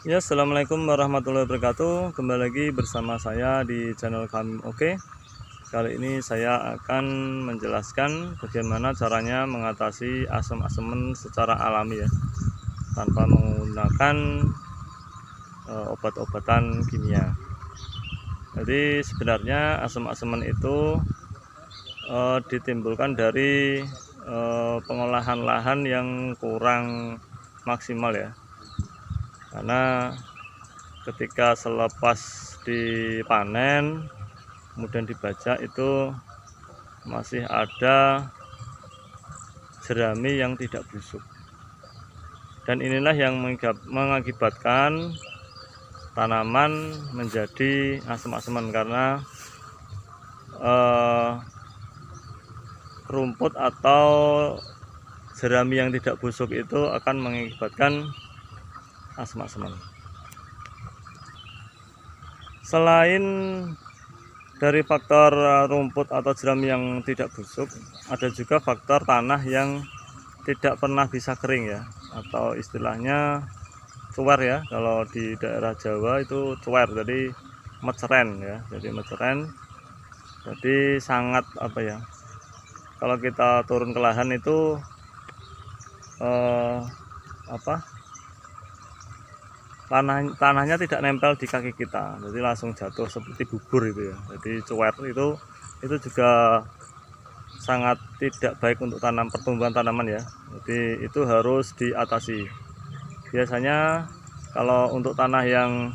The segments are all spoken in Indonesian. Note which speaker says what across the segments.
Speaker 1: Ya, assalamualaikum warahmatullahi wabarakatuh. Kembali lagi bersama saya di channel kami. Oke, kali ini saya akan menjelaskan bagaimana caranya mengatasi asam-aseman secara alami ya, tanpa menggunakan obat-obatan kimia. Jadi sebenarnya asam-aseman itu ditimbulkan dari pengolahan lahan yang kurang maksimal ya, karena ketika selepas dipanen kemudian dibajak itu masih ada jerami yang tidak busuk, dan inilah yang mengakibatkan tanaman menjadi asam-asaman karena rumput atau jerami yang tidak busuk itu akan mengakibatkan asam-asaman. Selain dari faktor rumput atau jerami yang tidak busuk, ada juga faktor tanah yang tidak pernah bisa kering ya, atau istilahnya cuwer ya. Kalau di daerah Jawa itu cuwer, jadi meceren ya, jadi meceren. Jadi sangat apa ya, kalau kita turun ke lahan itu tanahnya tidak nempel di kaki kita, jadi langsung jatuh seperti bubur itu ya. Jadi cuwer itu juga sangat tidak baik untuk pertumbuhan tanaman ya. Jadi itu harus diatasi. Biasanya kalau untuk tanah yang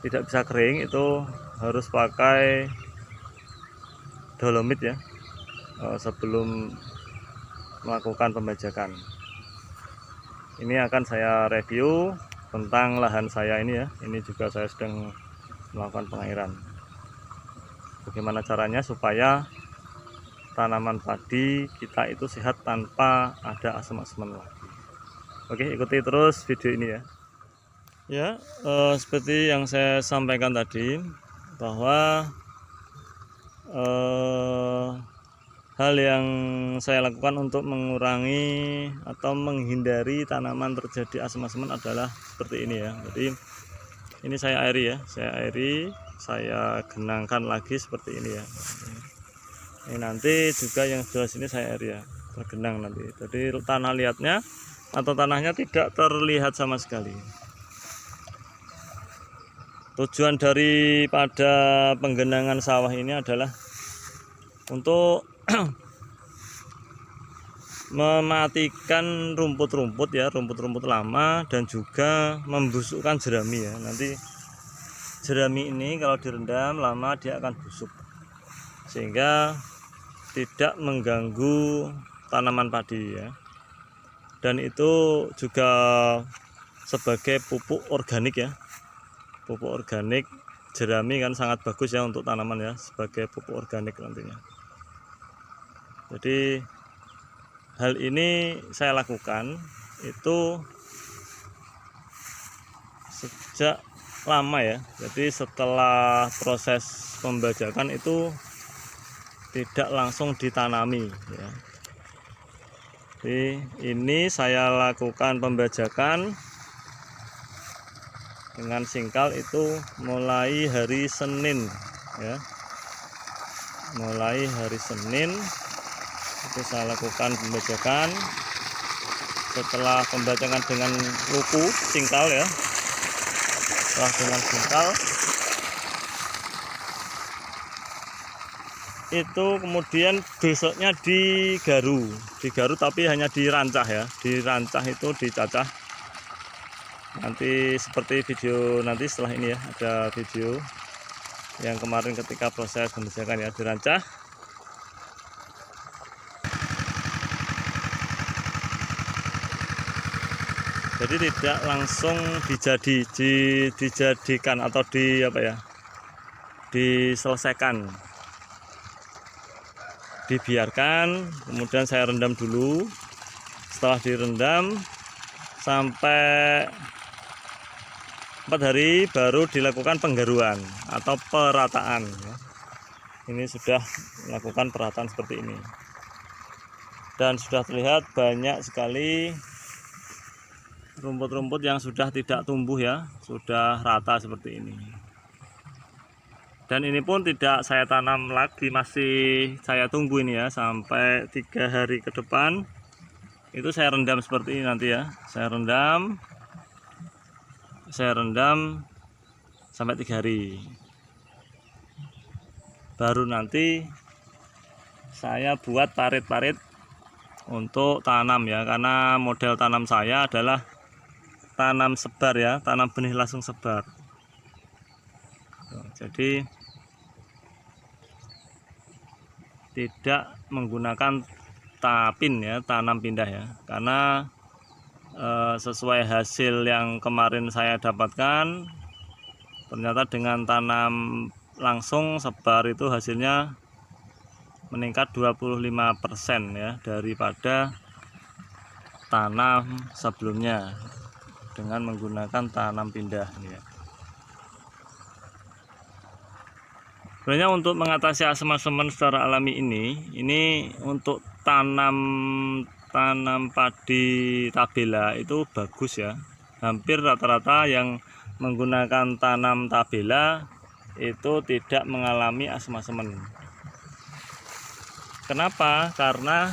Speaker 1: tidak bisa kering itu harus pakai dolomit ya, sebelum melakukan pembajakan. Ini akan saya review tentang lahan saya ini ya. Ini juga saya sedang melakukan pengairan. Bagaimana caranya supaya tanaman padi kita itu sehat tanpa ada asam-asaman lagi. Oke, ikuti terus video ini ya. Ya, seperti yang saya sampaikan tadi, bahwa hal yang saya lakukan untuk mengurangi atau menghindari tanaman terjadi asam-asaman adalah seperti ini ya. Jadi ini saya airi ya, saya genangkan lagi seperti ini ya. Ini nanti juga yang sebelah sini saya airi ya, tergenang nanti. Jadi tanah liatnya atau tanahnya tidak terlihat sama sekali. Tujuan daripada penggenangan sawah ini adalah untuk mematikan rumput-rumput ya, rumput-rumput lama, dan juga membusukkan jerami ya. Nanti jerami ini kalau direndam lama dia akan busuk, sehingga tidak mengganggu tanaman padi ya. Dan itu juga sebagai pupuk organik ya, pupuk organik jerami kan sangat bagus ya untuk tanaman ya, sebagai pupuk organik nantinya. Jadi hal ini saya lakukan itu sejak lama ya. Jadi setelah proses pembajakan itu tidak langsung ditanami ya. Jadi ini saya lakukan pembajakan dengan singkal itu mulai hari Senin ya. Mulai hari Senin itu saya lakukan pembajakan. Setelah pembajakan dengan luku singkal ya, setelah dengan singkal itu kemudian besoknya digaru tapi hanya dirancah ya, dirancah itu dicacah. Nanti seperti video nanti setelah ini ya, ada video yang kemarin ketika proses pembajakan ya, dirancah. Jadi tidak langsung dijadikan atau diselesaikan, dibiarkan. Kemudian saya rendam dulu. Setelah direndam sampai 4 hari baru dilakukan penggaruan atau perataan. Ini sudah melakukan perataan seperti ini, dan sudah terlihat banyak sekali rumput-rumput yang sudah tidak tumbuh ya, sudah rata seperti ini. Dan ini pun tidak saya tanam lagi, masih saya tunggu ini ya sampai 3 hari ke depan. Itu saya rendam seperti ini nanti ya. Saya rendam sampai 3 hari. Baru nanti saya buat parit-parit untuk tanam ya, karena model tanam saya adalah tanam sebar ya, tanam benih langsung sebar. Jadi tidak menggunakan tapin ya, tanam pindah ya, karena sesuai hasil yang kemarin saya dapatkan, ternyata dengan tanam langsung sebar itu hasilnya meningkat 25% ya daripada tanam sebelumnya dengan menggunakan tanam pindah ya. Sebenarnya untuk mengatasi asam-asaman secara alami ini untuk tanam padi tabela itu bagus ya. Hampir rata-rata yang menggunakan tanam tabela itu tidak mengalami asam-asaman. Kenapa? Karena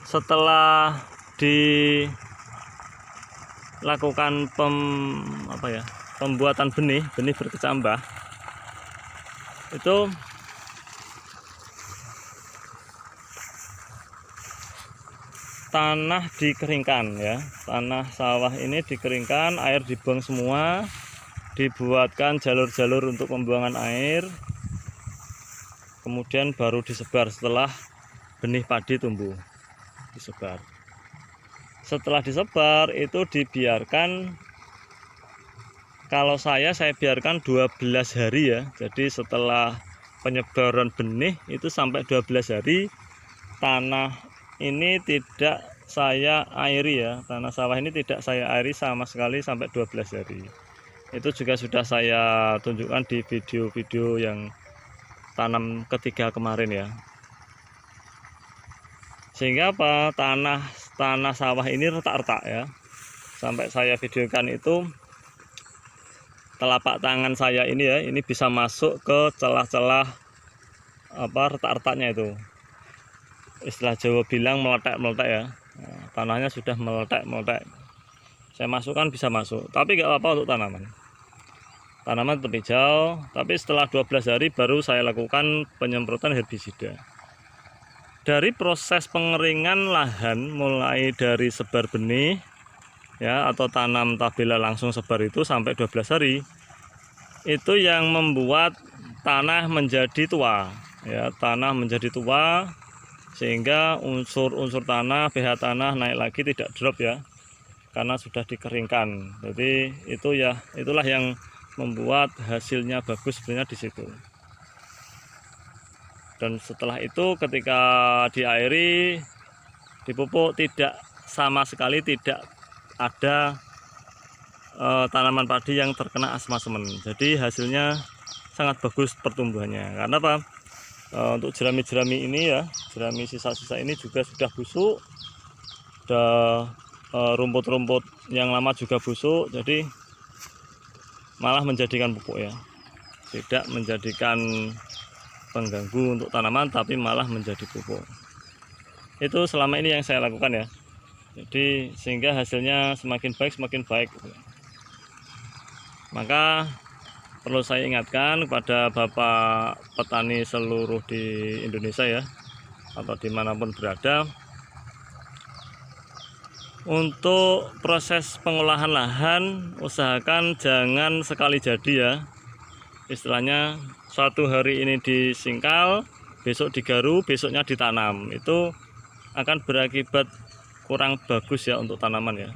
Speaker 1: setelah dilakukan pembuatan benih berkecambah, itu tanah dikeringkan ya, tanah sawah ini dikeringkan, air dibuang semua, dibuatkan jalur-jalur untuk pembuangan air, kemudian baru disebar setelah benih padi tumbuh, disebar. Setelah disebar itu dibiarkan, kalau saya biarkan 12 hari ya. Jadi setelah penyebaran benih itu sampai 12 hari tanah ini tidak saya airi ya, tanah sawah ini tidak saya airi sama sekali sampai 12 hari. Itu juga sudah saya tunjukkan di video-video yang tanam ketiga kemarin ya. Sehingga apa, tanah sawah ini retak-retak ya. Sampai saya videokan itu telapak tangan saya ini ya, ini bisa masuk ke celah-celah retak-retaknya itu. Istilah Jawa bilang meletek-meletek ya. Nah, tanahnya sudah meletek-meletek. Saya masukkan bisa masuk, tapi nggak apa-apa untuk tanaman. Tanaman tetap hijau, tapi setelah 12 hari baru saya lakukan penyemprotan herbisida. Dari proses pengeringan lahan mulai dari sebar benih ya, atau tanam tabela langsung sebar itu sampai 12 hari, itu yang membuat tanah menjadi tua ya, tanah menjadi tua sehingga unsur-unsur tanah, pH tanah naik lagi, tidak drop ya, karena sudah dikeringkan. Jadi itu ya, itulah yang membuat hasilnya bagus sebenarnya di situ. Dan setelah itu ketika diairi, dipupuk, tidak sama sekali tidak ada tanaman padi yang terkena asma-semen. Jadi hasilnya sangat bagus pertumbuhannya. Karena apa? Untuk jerami-jerami ini ya, jerami sisa-sisa ini juga sudah busuk. Sudah rumput-rumput yang lama juga busuk. Jadi malah menjadikan pupuk ya. Tidak menjadikan pengganggu untuk tanaman, tapi malah menjadi pupuk. Itu selama ini yang saya lakukan ya. Jadi sehingga hasilnya semakin baik Maka perlu saya ingatkan kepada Bapak petani seluruh di Indonesia ya, atau dimanapun berada, untuk proses pengolahan lahan usahakan jangan sekali jadi ya. Istilahnya satu hari ini disingkal, besok digaru, besoknya ditanam. Itu akan berakibat kurang bagus ya untuk tanaman ya.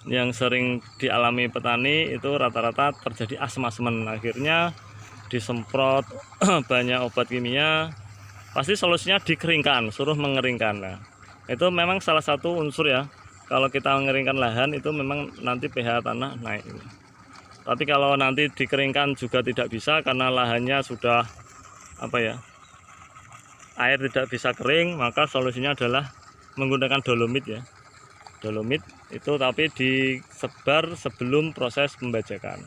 Speaker 1: Yang sering dialami petani itu rata-rata terjadi asma-semen, akhirnya disemprot banyak obat kimia. Pasti solusinya dikeringkan, suruh mengeringkan. Nah, itu memang salah satu unsur ya. Kalau kita mengeringkan lahan itu memang nanti pH tanah naik. Tapi kalau nanti dikeringkan juga tidak bisa, karena lahannya sudah air tidak bisa kering, maka solusinya adalah menggunakan dolomit ya. Dolomit itu tapi disebar sebelum proses pembajakan.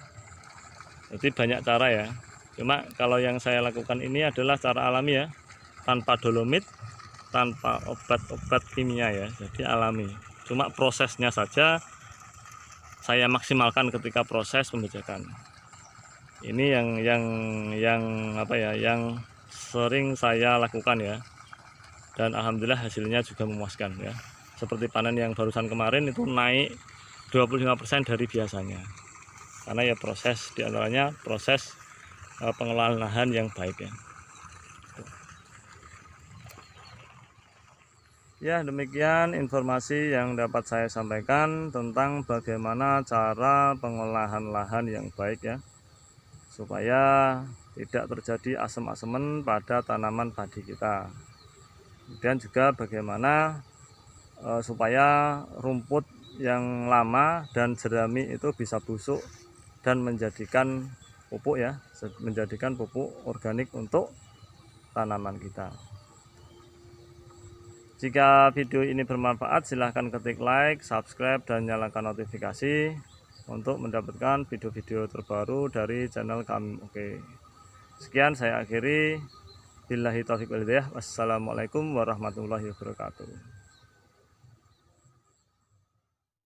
Speaker 1: Jadi banyak cara ya. Cuma kalau yang saya lakukan ini adalah cara alami ya, tanpa dolomit, tanpa obat-obat kimia ya. Jadi alami. Cuma prosesnya saja saya maksimalkan ketika proses pembajakan. Ini yang apa ya, yang sering saya lakukan ya. Dan alhamdulillah hasilnya juga memuaskan ya. Seperti panen yang barusan kemarin itu naik 25% dari biasanya. Karena ya proses diantaranya proses pengelolaan lahan yang baik ya. Ya, demikian informasi yang dapat saya sampaikan tentang bagaimana cara pengolahan lahan yang baik ya, supaya tidak terjadi asem-aseman pada tanaman padi kita. Kemudian juga bagaimana supaya rumput yang lama dan jerami itu bisa busuk dan menjadikan pupuk ya, menjadikan pupuk organik untuk tanaman kita. Jika video ini bermanfaat, silahkan ketik like, subscribe, dan nyalakan notifikasi untuk mendapatkan video-video terbaru dari channel kami. Oke, sekian saya akhiri. Billahi taufiq wal hidayah. Wassalamualaikum warahmatullahi wabarakatuh.